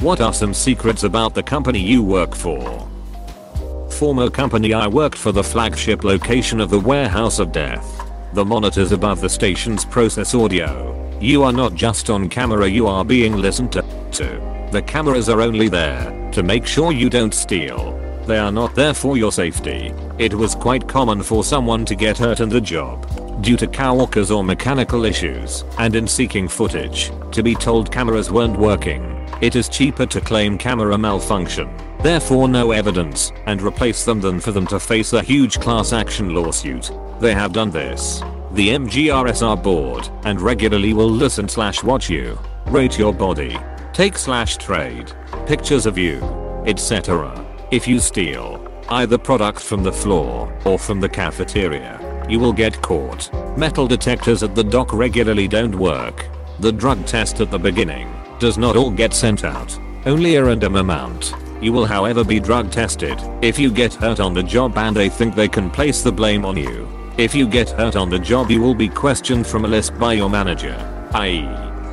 What are some secrets about the company you work for? Former company, I worked for the flagship location of the warehouse of death. The monitors above the stations process audio. You are not just on camera, you are being listened to. The cameras are only there to make sure you don't steal. They are not there for your safety. It was quite common for someone to get hurt in the job due to coworkers or mechanical issues, and in seeking footage, to be told cameras weren't working. It is cheaper to claim camera malfunction, therefore no evidence, and replace them than for them to face a huge class action lawsuit. They have done this. The MGRS are bored and regularly will listen/watch you, rate your body, take/trade pictures of you, etc. If you steal either product from the floor or from the cafeteria, you will get caught. Metal detectors at the dock regularly don't work. The drug test at the beginning does not all get sent out, only a random amount. You will however be drug tested if you get hurt on the job and they think they can place the blame on you. If you get hurt on the job, you will be questioned from a list by your manager, i.e.,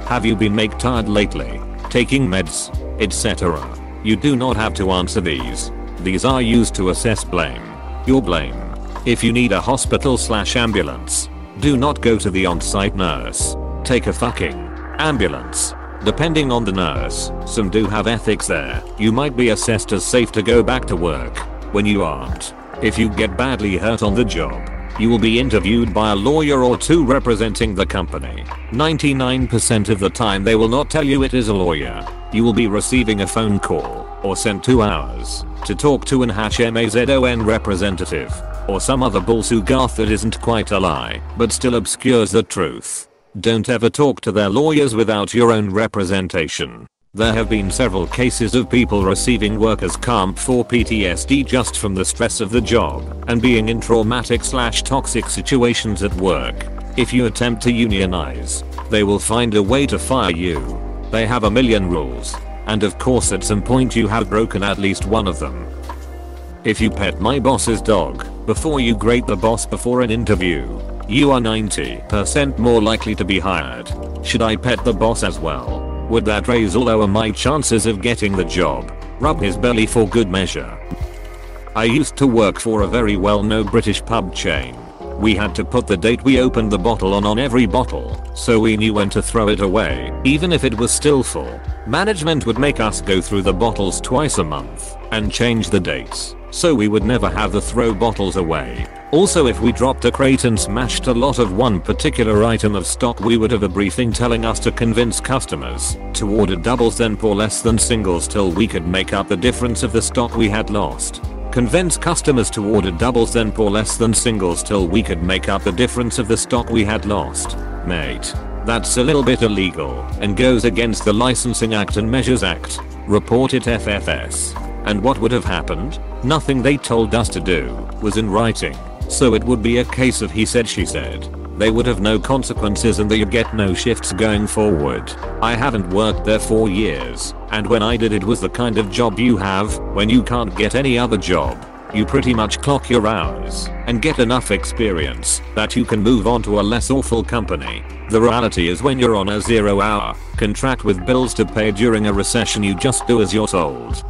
have you been make tired lately, taking meds, etc. You do not have to answer these. These are used to assess blame. Your blame. If you need a hospital/ambulance, do not go to the on-site nurse. Take a fucking ambulance. Depending on the nurse, some do have ethics there. You might be assessed as safe to go back to work when you aren't. If you get badly hurt on the job, you will be interviewed by a lawyer or two representing the company. 99% of the time they will not tell you it is a lawyer. You will be receiving a phone call or sent 2 hours to talk to an HMAZON representative or some other bullshit garth that isn't quite a lie but still obscures the truth. Don't ever talk to their lawyers without your own representation. There have been several cases of people receiving workers' comp for PTSD just from the stress of the job and being in traumatic/toxic situations at work. If you attempt to unionize, they will find a way to fire you. They have a million rules, and of course at some point you have broken at least one of them. If you pet my boss's dog before you grate the boss before an interview, you are 90% more likely to be hired. Should I pet the boss as well? Would that raise or lower my chances of getting the job? Rub his belly for good measure. I used to work for a very well-known British pub chain. We had to put the date we opened the bottle on every bottle, so we knew when to throw it away, even if it was still full. Management would make us go through the bottles twice a month and change the dates, so we would never have to throw bottles away. Also, if we dropped a crate and smashed a lot of one particular item of stock, we would have a briefing telling us to convince customers to order doubles then pour less than singles till we could make up the difference of the stock we had lost. Convince customers to order doubles then pour less than singles till we could make up the difference of the stock we had lost. Mate, that's a little bit illegal and goes against the Licensing Act and Measures Act. Report it FFS. And what would have happened? Nothing. They told us to do was in writing. So it would be a case of he said she said. They would have no consequences and you get no shifts going forward. I haven't worked there for years, and when I did, it was the kind of job you have when you can't get any other job. You pretty much clock your hours and get enough experience that you can move on to a less awful company. The reality is when you're on a 0-hour contract with bills to pay during a recession, you just do as you're told.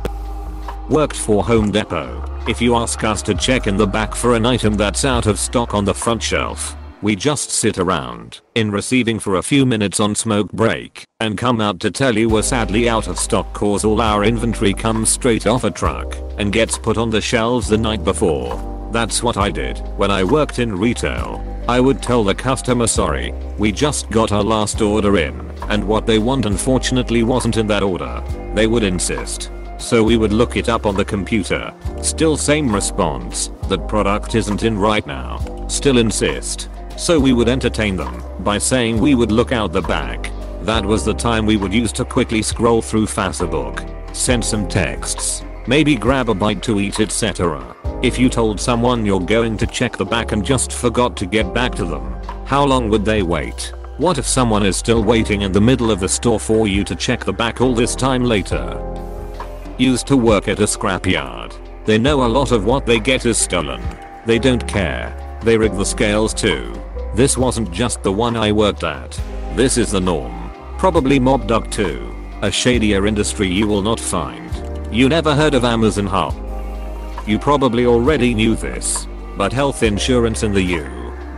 Worked for Home Depot. If you ask us to check in the back for an item that's out of stock on the front shelf, we just sit around in receiving for a few minutes on smoke break and come out to tell you we're sadly out of stock cause all our inventory comes straight off a truck and gets put on the shelves the night before. That's what I did when I worked in retail. I would tell the customer, sorry, we just got our last order in, and what they want unfortunately wasn't in that order. They would insist. So we would look it up on the computer. Still same response, that product isn't in right now. Still insist. So we would entertain them by saying we would look out the back. That was the time we would use to quickly scroll through Facebook, send some texts, maybe grab a bite to eat, etc. If you told someone you're going to check the back and just forgot to get back to them, how long would they wait? What if someone is still waiting in the middle of the store for you to check the back all this time later? Used to work at a scrapyard. They know a lot of what they get is stolen. They don't care. They rig the scales too. This wasn't just the one I worked at. This is the norm. Probably Mob Dog too. A shadier industry you will not find. You never heard of Amazon Hub? You probably already knew this, but health insurance in the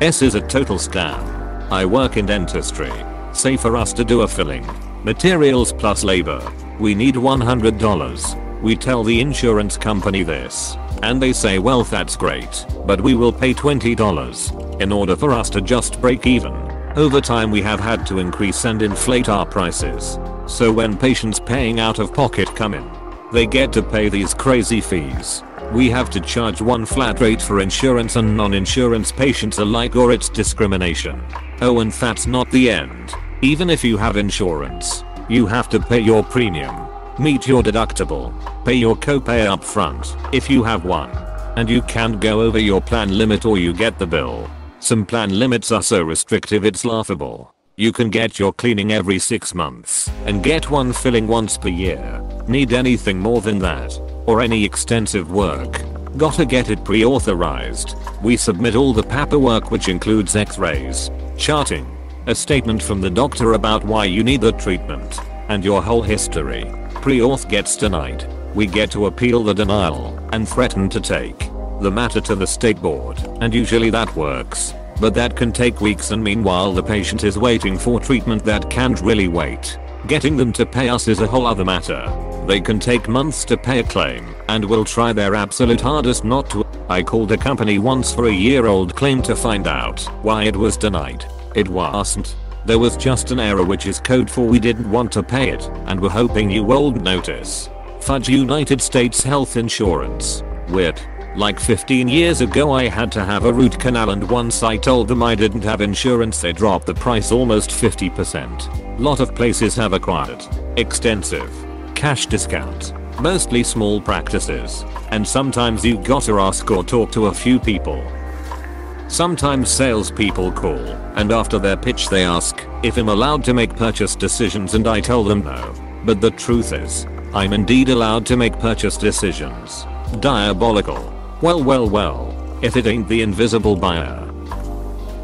US is a total scam. I work in dentistry. Say for us to do a filling, materials plus labor, we need $100. We tell the insurance company this, and they say well that's great, but we will pay $20 in order for us to just break even. Over time we have had to increase and inflate our prices. So when patients paying out of pocket come in, they get to pay these crazy fees. We have to charge one flat rate for insurance and non-insurance patients alike, or it's discrimination. Oh, and that's not the end. Even if you have insurance, you have to pay your premium, meet your deductible, pay your copay up front if you have one, and you can't go over your plan limit or you get the bill. Some plan limits are so restrictive it's laughable. You can get your cleaning every 6 months and get one filling once per year. Need anything more than that, or any extensive work, gotta get it pre-authorized. We submit all the paperwork, which includes x-rays, charting, a statement from the doctor about why you need the treatment, and your whole history. Pre-auth gets denied. We get to appeal the denial and threaten to take the matter to the state board, and usually that works. But that can take weeks, and meanwhile the patient is waiting for treatment that can't really wait. Getting them to pay us is a whole other matter. They can take months to pay a claim and will try their absolute hardest not to. I called a company once for a year-old claim to find out why it was denied. It wasn't. There was just an error, which is code for we didn't want to pay it and were hoping you would notice. Fudge. United States health insurance. Weird. Like 15 years ago I had to have a root canal, and once I told them I didn't have insurance they dropped the price almost 50%. Lot of places have acquired extensive cash discounts, mostly small practices, and sometimes you gotta ask or talk to a few people. Sometimes salespeople call, and after their pitch they ask if I'm allowed to make purchase decisions, and I tell them no. But the truth is, I'm indeed allowed to make purchase decisions. Diabolical. Well, if it ain't the invisible buyer.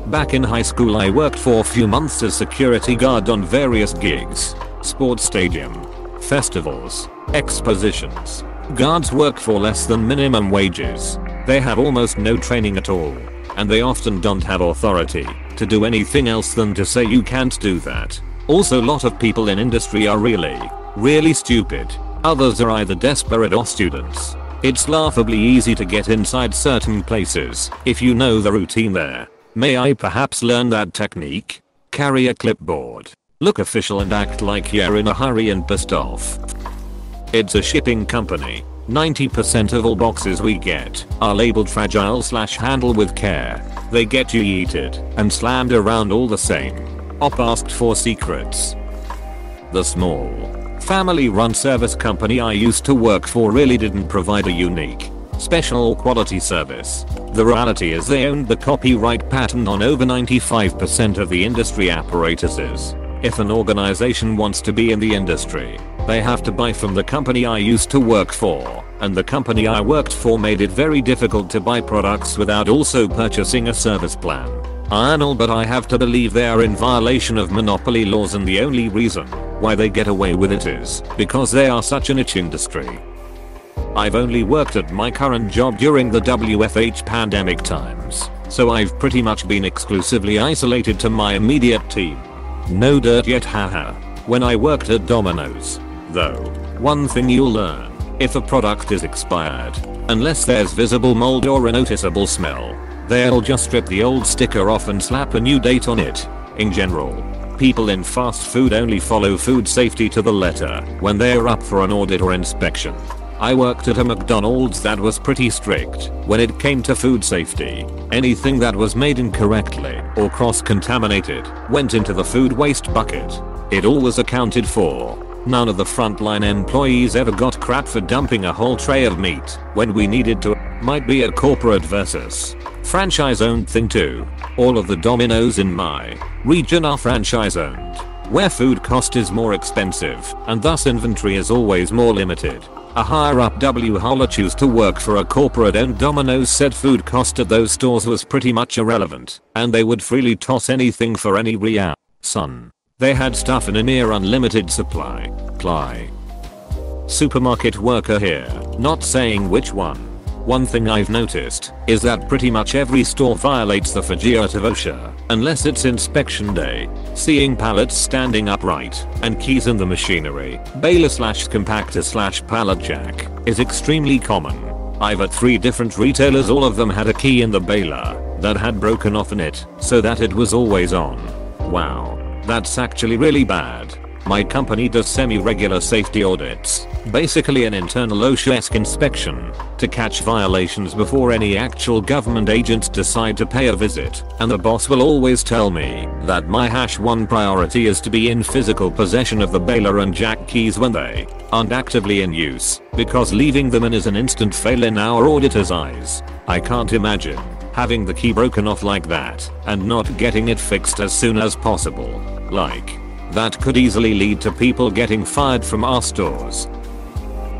Back in high school I worked for a few months as security guard on various gigs, sports stadium, festivals, expositions. Guards work for less than minimum wages. They have almost no training at all, and they often don't have authority to do anything else than to say you can't do that. Also, a lot of people in industry are really stupid. Others are either desperate or students. It's laughably easy to get inside certain places if you know the routine there. May I perhaps learn that technique? Carry a clipboard, look official, and act like you're in a hurry and pissed off. It's a shipping company. 90% of all boxes we get are labeled fragile/handle with care. They get yeeted and slammed around all the same. Op asked for secrets. The small family-run service company I used to work for really didn't provide a unique, special or quality service. The reality is they owned the copyright patent on over 95% of the industry apparatuses. If an organization wants to be in the industry, they have to buy from the company I used to work for, and the company I worked for made it very difficult to buy products without also purchasing a service plan. I know, but I have to believe they are in violation of monopoly laws, and the only reason why they get away with it is because they are such a niche industry. I've only worked at my current job during the WFH pandemic times, so I've pretty much been exclusively isolated to my immediate team. No dirt yet, haha. When I worked at Domino's, though, one thing you'll learn: if a product is expired, unless there's visible mold or a noticeable smell, they'll just strip the old sticker off and slap a new date on it. In general, people in fast food only follow food safety to the letter when they're up for an audit or inspection. I worked at a McDonald's that was pretty strict when it came to food safety. Anything that was made incorrectly or cross-contaminated went into the food waste bucket. It all was accounted for. None of the frontline employees ever got crap for dumping a whole tray of meat when we needed to. Might be a corporate versus franchise owned thing too. All of the Domino's in my region are franchise owned, where food cost is more expensive and thus inventory is always more limited. A higher up holler choose to work for a corporate owned Domino's said food cost at those stores was pretty much irrelevant, and they would freely toss anything for any real. Son, They had stuff in a near unlimited supply. Supermarket worker here, not saying which one. One thing I've noticed is that pretty much every store violates the Fijiot of OSHA, unless it's inspection day. Seeing pallets standing upright and keys in the machinery, baler slash compactor slash pallet jack, is extremely common. I've at 3 different retailers, all of them had a key in the baler that had broken off in it, so that it was always on. Wow, that's actually really bad. My company does semi-regular safety audits, basically an internal OSHA-esque inspection, to catch violations before any actual government agents decide to pay a visit, and the boss will always tell me that my #1 priority is to be in physical possession of the baler and jack keys when they aren't actively in use, because leaving them in is an instant fail in our auditor's eyes. I can't imagine having the key broken off like that and not getting it fixed as soon as possible. That could easily lead to people getting fired from our stores.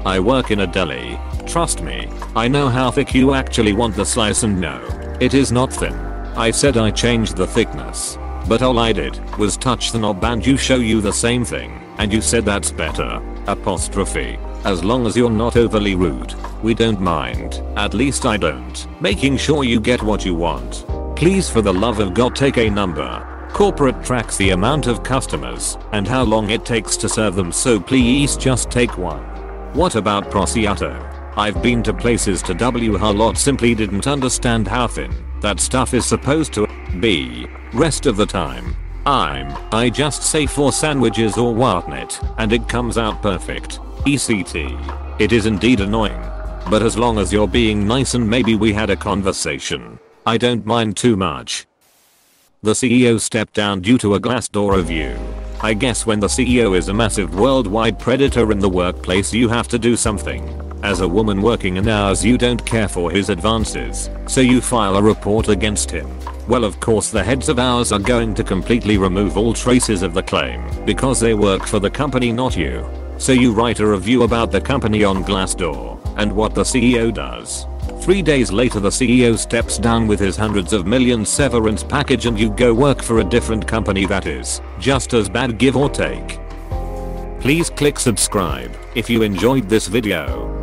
I work in a deli. Trust me, I know how thick you actually want the slice, and no, it is not thin. I said I changed the thickness, but all I did was touch the knob and you show you the same thing, and you said that's better. As long as you're not overly rude, we don't mind. At least I don't. Making sure you get what you want. Please, for the love of God, take a number. Corporate tracks the amount of customers and how long it takes to serve them, so please just take one. What about prosciutto? I've been to places to a lot, simply didn't understand how thin that stuff is supposed to be. Rest of the time, I just say 4 sandwiches or whatnot, and it comes out perfect. ECT. It is indeed annoying, but as long as you're being nice and maybe we had a conversation, I don't mind too much. The CEO stepped down due to a Glassdoor review. I guess when the CEO is a massive worldwide predator in the workplace, you have to do something. As a woman working in hours, you don't care for his advances, so you file a report against him. Well, of course the heads of ours are going to completely remove all traces of the claim because they work for the company, not you. So you write a review about the company on Glassdoor and what the CEO does. 3 days later, the CEO steps down with his hundreds of millions severance package, and you go work for a different company that is just as bad, give or take. Please click subscribe if you enjoyed this video.